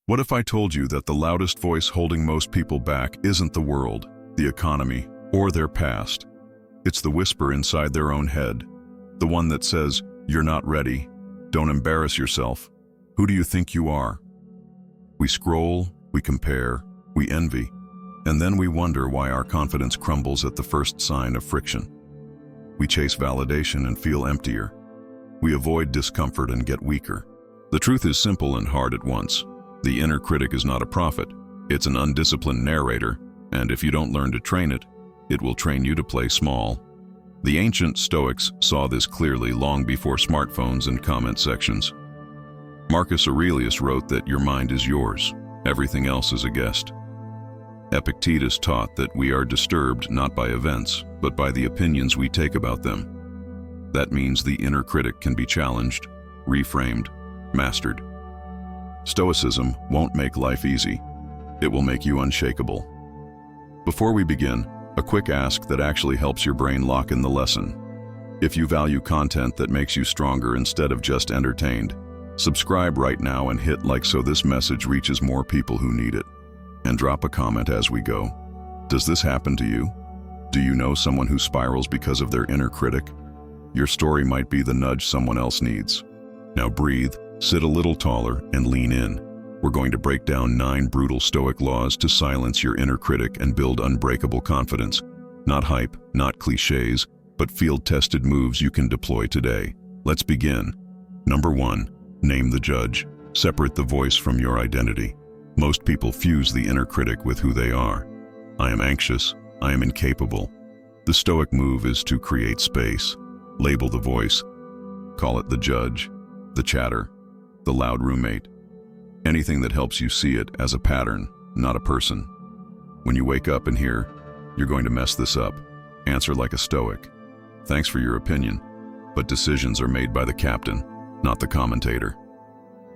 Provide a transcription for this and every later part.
What if I told you that the loudest voice holding most people back isn't the world, the economy, or their past? It's the whisper inside their own head. The one that says, "You're not ready. Don't embarrass yourself. Who do you think you are?" We scroll, we compare, we envy, and then we wonder why our confidence crumbles at the first sign of friction. We chase validation and feel emptier. We avoid discomfort and get weaker. The truth is simple and hard at once. The inner critic is not a prophet. It's an undisciplined narrator, and if you don't learn to train it, it will train you to play small. The ancient Stoics saw this clearly long before smartphones and comment sections. Marcus Aurelius wrote that your mind is yours, everything else is a guest. Epictetus taught that we are disturbed not by events, but by the opinions we take about them. That means the inner critic can be challenged, reframed, mastered. Stoicism won't make life easy. It will make you unshakable. Before we begin, a quick ask that actually helps your brain lock in the lesson. If you value content that makes you stronger instead of just entertained, subscribe right now and hit like so this message reaches more people who need it. And drop a comment as we go. Does this happen to you? Do you know someone who spirals because of their inner critic? Your story might be the nudge someone else needs. Now breathe, sit a little taller, and lean in. We're going to break down 9 brutal Stoic laws to silence your inner critic and build unbreakable confidence. Not hype, not cliches, but field-tested moves you can deploy today. Let's begin. Number 1, name the judge. Separate the voice from your identity. Most people fuse the inner critic with who they are. I am anxious. I am incapable. The Stoic move is to create space. Label the voice. Call it the judge, the chatter, the loud roommate. Anything that helps you see it as a pattern, not a person. When you wake up and hear, "You're going to mess this up," answer like a Stoic. "Thanks for your opinion, but decisions are made by the captain, not the commentator."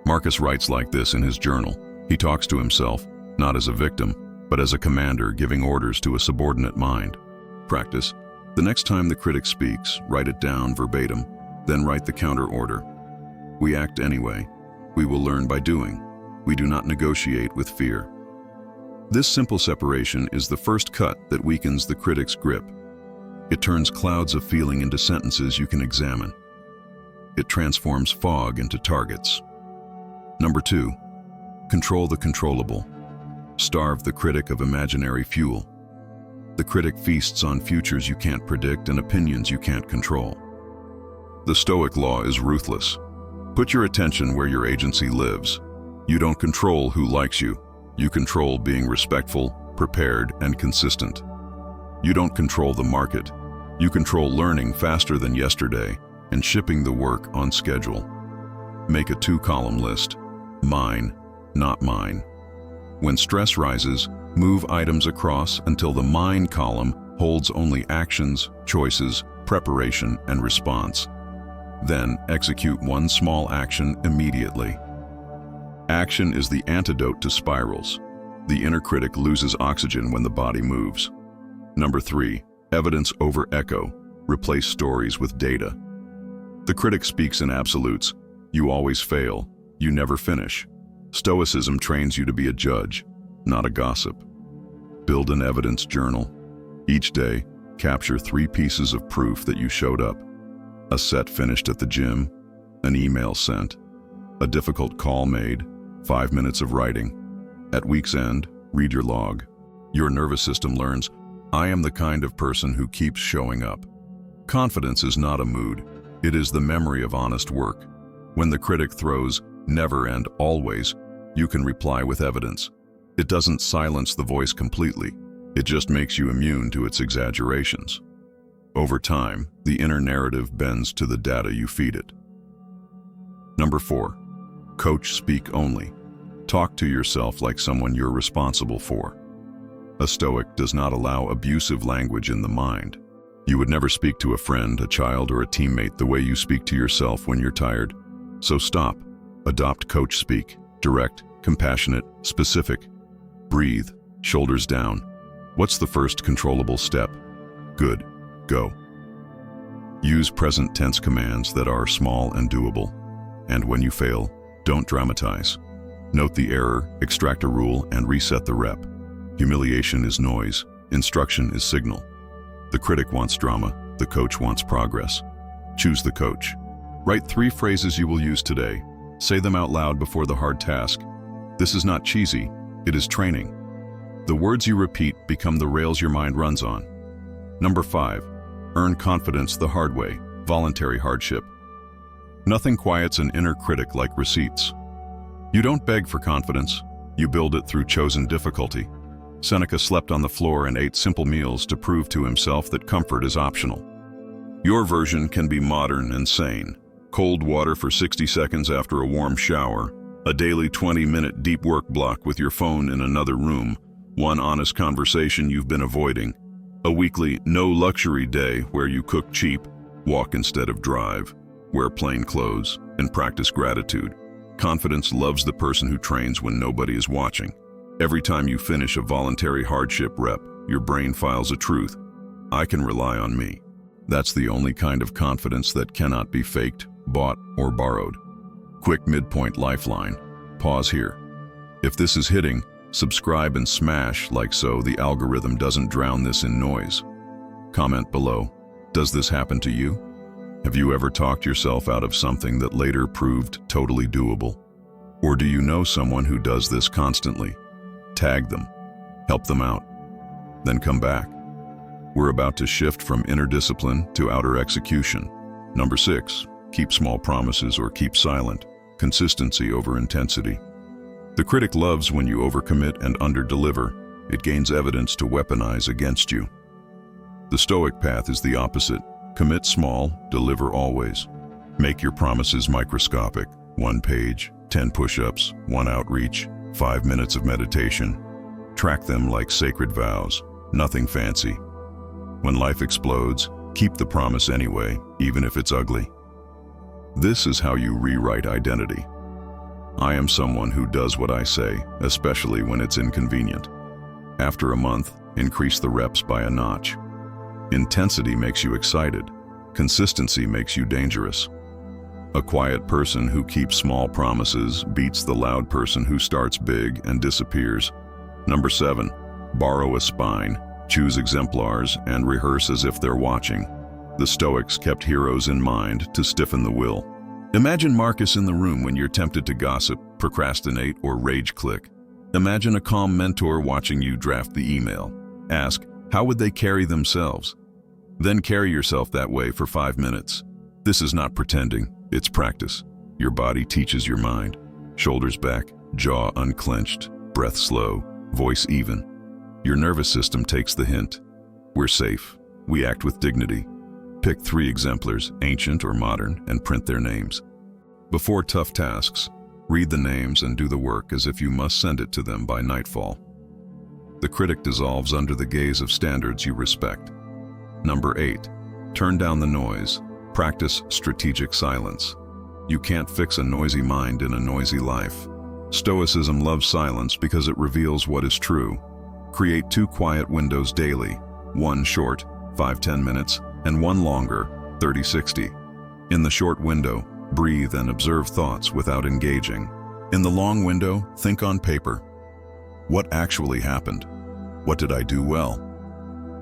Marcus writes like this in his journal. He talks to himself, not as a victim, but as a commander giving orders to a subordinate mind. Practice. The next time the critic speaks, write it down verbatim, then write the counter order. We act anyway. We will learn by doing. We do not negotiate with fear. This simple separation is the first cut that weakens the critic's grip. It turns clouds of feeling into sentences you can examine. It transforms fog into targets. Number 2, control the controllable. Starve the critic of imaginary fuel. The critic feasts on futures you can't predict and opinions you can't control. The Stoic law is ruthless. Put your attention where your agency lives. You don't control who likes you. You control being respectful, prepared, and consistent. You don't control the market. You control learning faster than yesterday and shipping the work on schedule. Make a 2-column list. Mine, not mine. When stress rises, move items across until the mine column holds only actions, choices, preparation, and response. Then execute one small action immediately. Action is the antidote to spirals. The inner critic loses oxygen when the body moves. Number 3, evidence over echo. Replace stories with data. The critic speaks in absolutes. You always fail. You never finish. Stoicism trains you to be a judge, not a gossip. Build an evidence journal. Each day, capture 3 pieces of proof that you showed up. A set finished at the gym, an email sent, a difficult call made, 5 minutes of writing. At week's end, read your log. Your nervous system learns, I am the kind of person who keeps showing up. Confidence is not a mood. It is the memory of honest work. When the critic throws never and always, you can reply with evidence. It doesn't silence the voice completely. It just makes you immune to its exaggerations. Over time, the inner narrative bends to the data you feed it. Number 4, coach speak only. Talk to yourself like someone you're responsible for. A Stoic does not allow abusive language in the mind. You would never speak to a friend, a child, or a teammate the way you speak to yourself when you're tired. So stop. Adopt coach speak. Direct, compassionate, specific. Breathe, shoulders down. What's the first controllable step? Good. Go. Use present tense commands that are small and doable. And when you fail, don't dramatize. Note the error, extract a rule, and reset the rep. Humiliation is noise. Instruction is signal. The critic wants drama. The coach wants progress. Choose the coach. Write 3 phrases you will use today. Say them out loud before the hard task. This is not cheesy. It is training. The words you repeat become the rails your mind runs on. Number 5. Earn confidence the hard way. Voluntary hardship. Nothing quiets an inner critic like receipts. You don't beg for confidence. You build it through chosen difficulty. Seneca slept on the floor and ate simple meals to prove to himself that comfort is optional. Your version can be modern and sane. Cold water for 60 seconds after a warm shower, a daily 20-minute deep work block with your phone in another room, one honest conversation you've been avoiding, a weekly no luxury day where you cook cheap, walk instead of drive, wear plain clothes, and practice gratitude. Confidence loves the person who trains when nobody is watching. Every time you finish a voluntary hardship rep, your brain files a truth. I can rely on me. That's the only kind of confidence that cannot be faked, bought, or borrowed. Quick midpoint lifeline. Pause here. If this is hitting, subscribe and smash like so the algorithm doesn't drown this in noise. Comment below. Does this happen to you? Have you ever talked yourself out of something that later proved totally doable? Or do you know someone who does this constantly? Tag them. Help them out. Then come back. We're about to shift from inner discipline to outer execution. Number 6. Keep small promises or keep silent. Consistency over intensity. The critic loves when you overcommit and underdeliver. It gains evidence to weaponize against you. The Stoic path is the opposite. Commit small, deliver always. Make your promises microscopic. 1 page, 10 push-ups, 1 outreach, 5 minutes of meditation. Track them like sacred vows. Nothing fancy. When life explodes, keep the promise anyway, even if it's ugly. This is how you rewrite identity. I am someone who does what I say, especially when it's inconvenient. After a month, increase the reps by a notch. Intensity makes you excited. Consistency makes you dangerous. A quiet person who keeps small promises beats the loud person who starts big and disappears. Number 7. Borrow a spine. Choose exemplars and rehearse as if they're watching. The Stoics kept heroes in mind to stiffen the will. Imagine Marcus in the room when you're tempted to gossip, procrastinate, or rage click. Imagine a calm mentor watching you draft the email. Ask, how would they carry themselves? Then carry yourself that way for 5 minutes. This is not pretending, it's practice. Your body teaches your mind. Shoulders back, jaw unclenched, breath slow, voice even. Your nervous system takes the hint. We're safe. We act with dignity. Pick 3 exemplars, ancient or modern, and print their names. Before tough tasks, read the names and do the work as if you must send it to them by nightfall. The critic dissolves under the gaze of standards you respect. Number 8. Turn down the noise. Practice strategic silence. You can't fix a noisy mind in a noisy life. Stoicism loves silence because it reveals what is true. Create 2 quiet windows daily, 1 short, 5-10 minutes, and 1 longer, 30-60. In the short window, breathe and observe thoughts without engaging. In the long window, think on paper. What actually happened? What did I do well?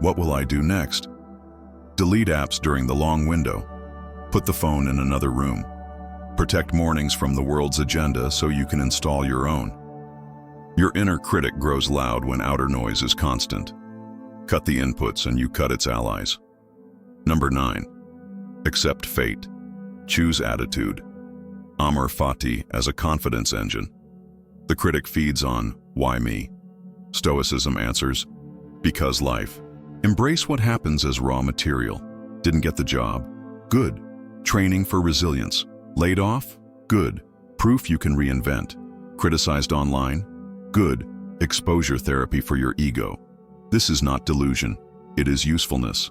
What will I do next? Delete apps during the long window. Put the phone in another room. Protect mornings from the world's agenda so you can install your own. Your inner critic grows loud when outer noise is constant. Cut the inputs and you cut its allies. Number 9. Accept fate. Choose attitude. Amor fati as a confidence engine. The critic feeds on, why me? Stoicism answers, because life. Embrace what happens as raw material. Didn't get the job? Good. Training for resilience. Laid off? Good. Proof you can reinvent. Criticized online? Good. Exposure therapy for your ego. This is not delusion. It is usefulness.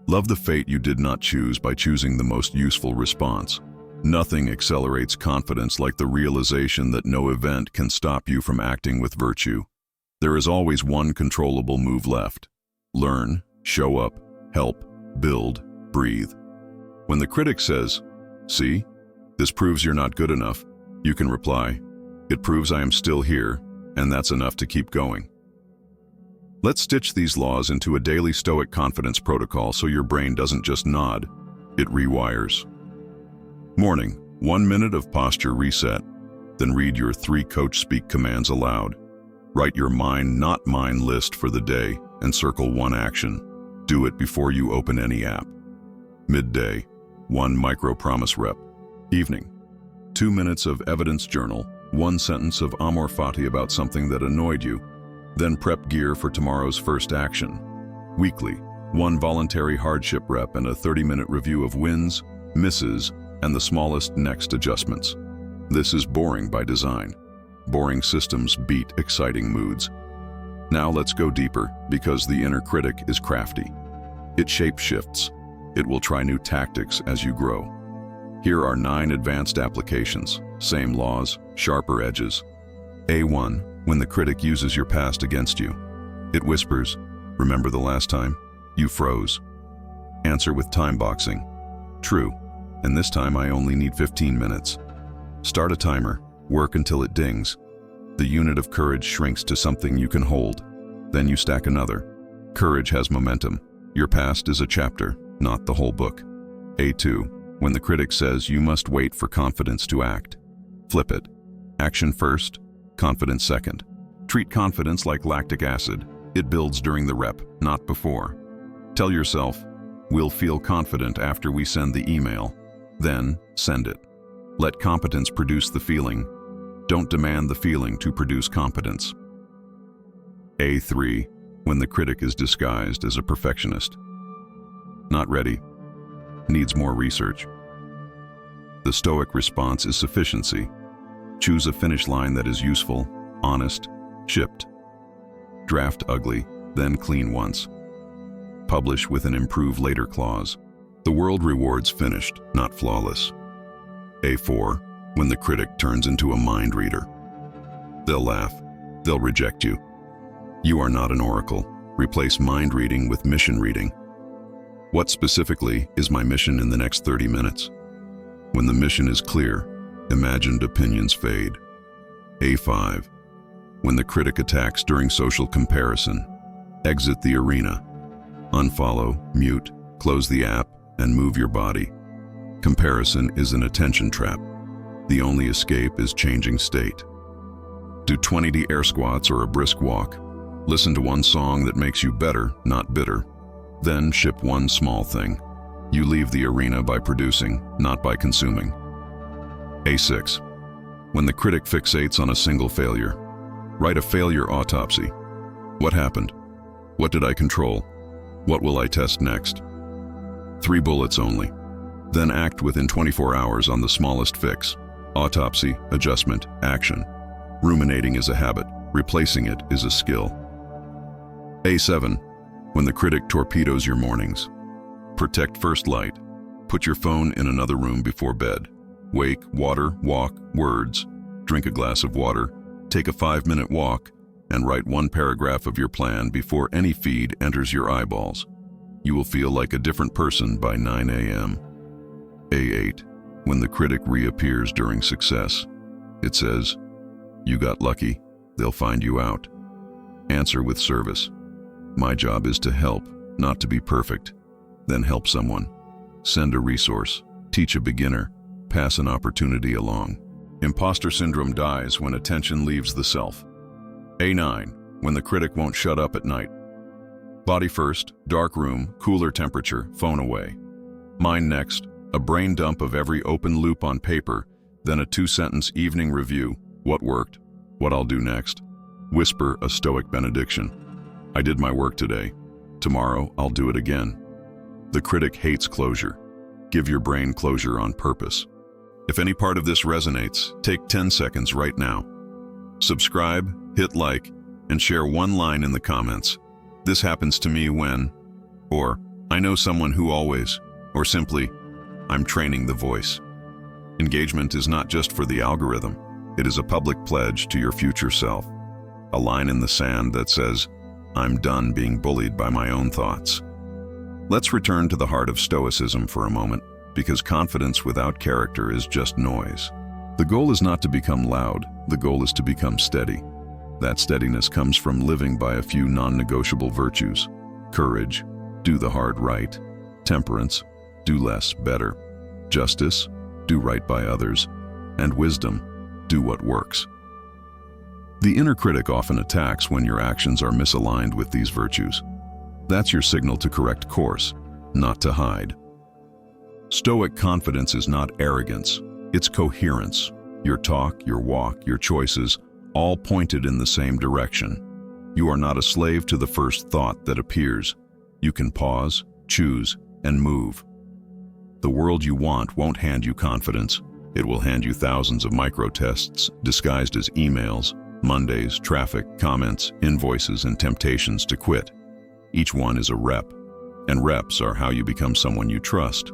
Love the fate you did not choose by choosing the most useful response. Nothing accelerates confidence like the realization that no event can stop you from acting with virtue. There is always one controllable move left. Learn, show up, help, build, breathe. When the critic says, see, this proves you're not good enough, you can reply, It proves I am still here, and that's enough to keep going. Let's stitch these laws into a daily Stoic confidence protocol so your brain doesn't just nod, it rewires. Morning, 1 minute of posture reset. Then read your 3 coach speak commands aloud. Write your mine, not mine list for the day and circle 1 action. Do it before you open any app. Midday, 1 micro promise rep. Evening, 2 minutes of evidence journal, 1 sentence of amor fati about something that annoyed you. Then prep gear for tomorrow's first action. Weekly, 1 voluntary hardship rep and a 30-minute review of wins, misses, and the smallest next adjustments. This is boring by design. Boring systems beat exciting moods. Now let's go deeper, because the inner critic is crafty. It shape-shifts. It will try new tactics as you grow. Here are 9 advanced applications. Same laws, sharper edges. A1. When the critic uses your past against you. It whispers, "Remember the last time? You froze." Answer with time boxing. "True, and this time I only need 15 minutes. Start a timer, work until it dings. The unit of courage shrinks to something you can hold. Then you stack another. Courage has momentum. Your past is a chapter, not the whole book. A2. When the critic says you must wait for confidence to act. Flip it. Action first, confidence second. Treat confidence like lactic acid. It builds during the rep, not before. Tell yourself, "We'll feel confident after we send the email." Then, send it. Let competence produce the feeling. Don't demand the feeling to produce competence. A3. When the critic is disguised as a perfectionist. Not ready. Needs more research. The Stoic response is sufficiency. Choose a finish line that is useful, honest, shipped. Draft ugly, then clean once. Publish with an improve later clause. The world rewards finished, not flawless. A4. When the critic turns into a mind reader. They'll laugh. They'll reject you. You are not an oracle. Replace mind reading with mission reading. What specifically is my mission in the next 30 minutes? When the mission is clear, imagined opinions fade. A5. When the critic attacks during social comparison, exit the arena. Unfollow, mute, close the app, and move your body. Comparison is an attention trap. The only escape is changing state. Do 20 air squats or a brisk walk. Listen to 1 song that makes you better, not bitter. Then ship 1 small thing. You leave the arena by producing, not by consuming. A6. When the critic fixates on a single failure. Write a failure autopsy. What happened? What did I control? What will I test next? 3 bullets only. Then act within 24 hours on the smallest fix. Autopsy, adjustment, action. Ruminating is a habit. Replacing it is a skill. A7. When the critic torpedoes your mornings. Protect first light. Put your phone in another room before bed. Wake, water, walk, words. Drink a glass of water. Take a 5-minute walk. And write 1 paragraph of your plan before any feed enters your eyeballs. You will feel like a different person by 9 a.m. A8. When the critic reappears during success. It says, "You got lucky. They'll find you out." Answer with service. My job is to help, not to be perfect. Then help someone. Send a resource. Teach a beginner. Pass an opportunity along. Imposter syndrome dies when attention leaves the self. A9. When the critic won't shut up at night. Body first, dark room, cooler temperature, phone away. Mind next, a brain dump of every open loop on paper, then a 2-sentence evening review. What worked? What I'll do next. Whisper a Stoic benediction. I did my work today. Tomorrow, I'll do it again. The critic hates closure. Give your brain closure on purpose. If any part of this resonates, take 10 seconds right now. Subscribe, hit like, and share 1 line in the comments. This happens to me when, or I know someone who always, or simply, I'm training the voice. Engagement is not just for the algorithm. It is a public pledge to your future self. A line in the sand that says, I'm done being bullied by my own thoughts. Let's return to the heart of Stoicism for a moment, because confidence without character is just noise. The goal is not to become loud, the goal is to become steady. That steadiness comes from living by a few non-negotiable virtues. Courage, do the hard right. Temperance, do less better. Justice, do right by others. And wisdom, do what works. The inner critic often attacks when your actions are misaligned with these virtues. That's your signal to correct course, not to hide. Stoic confidence is not arrogance, it's coherence. Your talk, your walk, your choices, all pointed in the same direction. You are not a slave to the first thought that appears. You can pause, choose, and move. The world you want won't hand you confidence. It will hand you thousands of micro-tests disguised as emails, Mondays, traffic, comments, invoices, and temptations to quit. Each one is a rep, and reps are how you become someone you trust.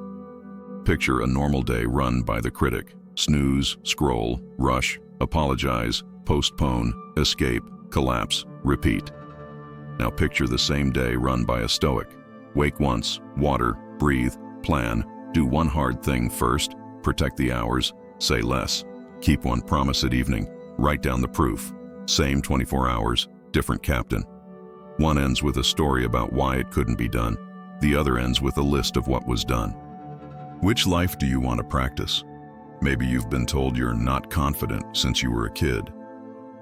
Picture a normal day run by the critic. Snooze, scroll, rush, apologize, postpone, escape, collapse, repeat. Now picture the same day run by a stoic. Wake once, water, breathe, plan, do one hard thing first, protect the hours, say less, keep one promise at evening, write down the proof. Same 24 hours, different captain. One ends with a story about why it couldn't be done. The other ends with a list of what was done. Which life do you want to practice? Maybe you've been told you're not confident since you were a kid.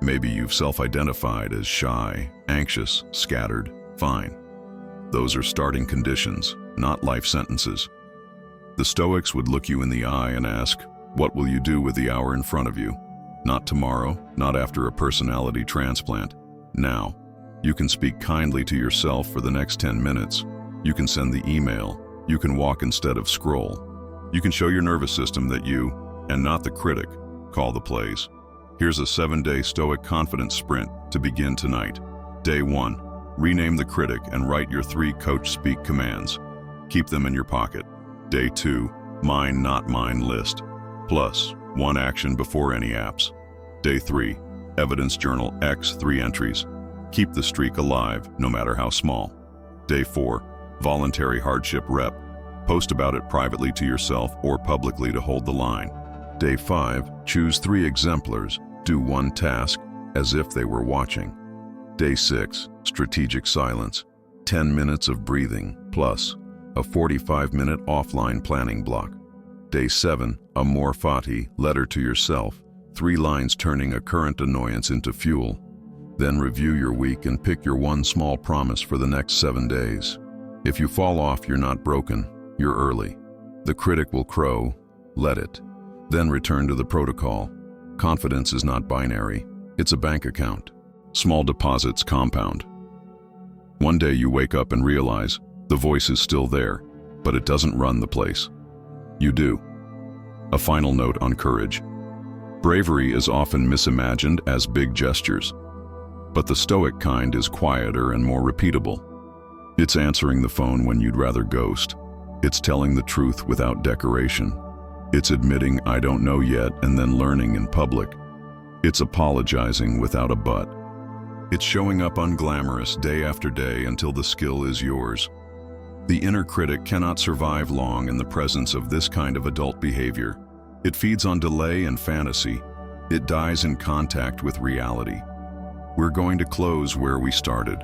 Maybe you've self-identified as shy, anxious, scattered, fine. Those are starting conditions, not life sentences. The Stoics would look you in the eye and ask, what will you do with the hour in front of you? Not tomorrow, not after a personality transplant. Now. You can speak kindly to yourself for the next 10 minutes. You can send the email. You can walk instead of scroll. You can show your nervous system that you, and not the critic, call the plays. Here's a 7-day Stoic confidence sprint to begin tonight. Day 1, rename the critic and write your 3 coach speak commands. Keep them in your pocket. Day 2, mine not mine list. Plus, 1 action before any apps. Day 3, evidence journal X 3 entries. Keep the streak alive, no matter how small. Day 4, voluntary hardship rep. Post about it privately to yourself or publicly to hold the line. Day 5, choose 3 exemplars. Do 1 task as if they were watching. Day 6, strategic silence. 10 minutes of breathing plus a 45-minute offline planning block. Day 7, amor fati, letter to yourself. 3 lines turning a current annoyance into fuel. Then review your week and pick your 1 small promise for the next 7 days. If you fall off, you're not broken, you're early. The critic will crow, let it. Then return to the protocol. Confidence is not binary, it's a bank account. Small deposits compound. One day you wake up and realize the voice is still there, but it doesn't run the place. You do. A final note on courage. Bravery is often misimagined as big gestures, but the Stoic kind is quieter and more repeatable. It's answering the phone when you'd rather ghost. It's telling the truth without decoration. It's admitting I don't know yet and then learning in public. It's apologizing without a but. It's showing up unglamorous day after day until the skill is yours. The inner critic cannot survive long in the presence of this kind of adult behavior. It feeds on delay and fantasy. It dies in contact with reality. We're going to close where we started,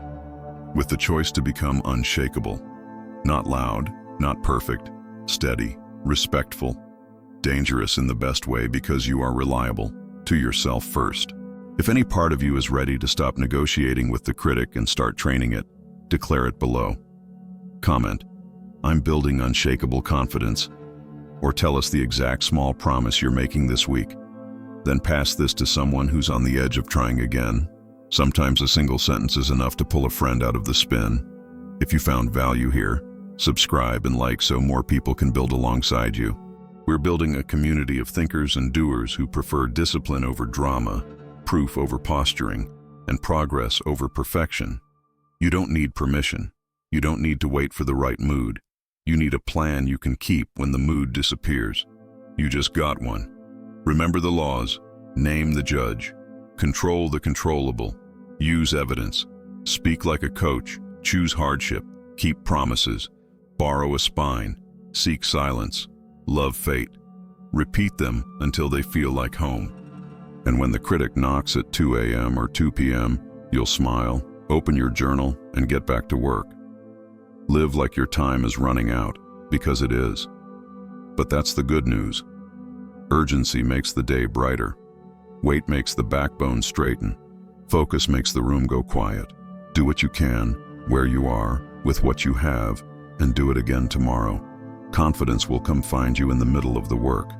with the choice to become unshakable. Not loud, not perfect, steady, respectful, dangerous in the best way because you are reliable, to yourself first. If any part of you is ready to stop negotiating with the critic and start training it, declare it below. Comment, I'm building unshakable confidence, or tell us the exact small promise you're making this week. Then pass this to someone who's on the edge of trying again. Sometimes a single sentence is enough to pull a friend out of the spin. If you found value here, subscribe and like so more people can build alongside you. We're building a community of thinkers and doers who prefer discipline over drama, proof over posturing, and progress over perfection. You don't need permission. You don't need to wait for the right mood. You need a plan you can keep when the mood disappears. You just got one. Remember the laws, name the judge, control the controllable, use evidence, speak like a coach, choose hardship, keep promises, borrow a spine, seek silence, love fate. Repeat them until they feel like home. And when the critic knocks at 2 a.m. or 2 p.m., you'll smile, open your journal, and get back to work. Live like your time is running out, because it is. But that's the good news. Urgency makes the day brighter. Weight makes the backbone straighten. Focus makes the room go quiet. Do what you can, where you are, with what you have, and do it again tomorrow. Confidence will come find you in the middle of the work.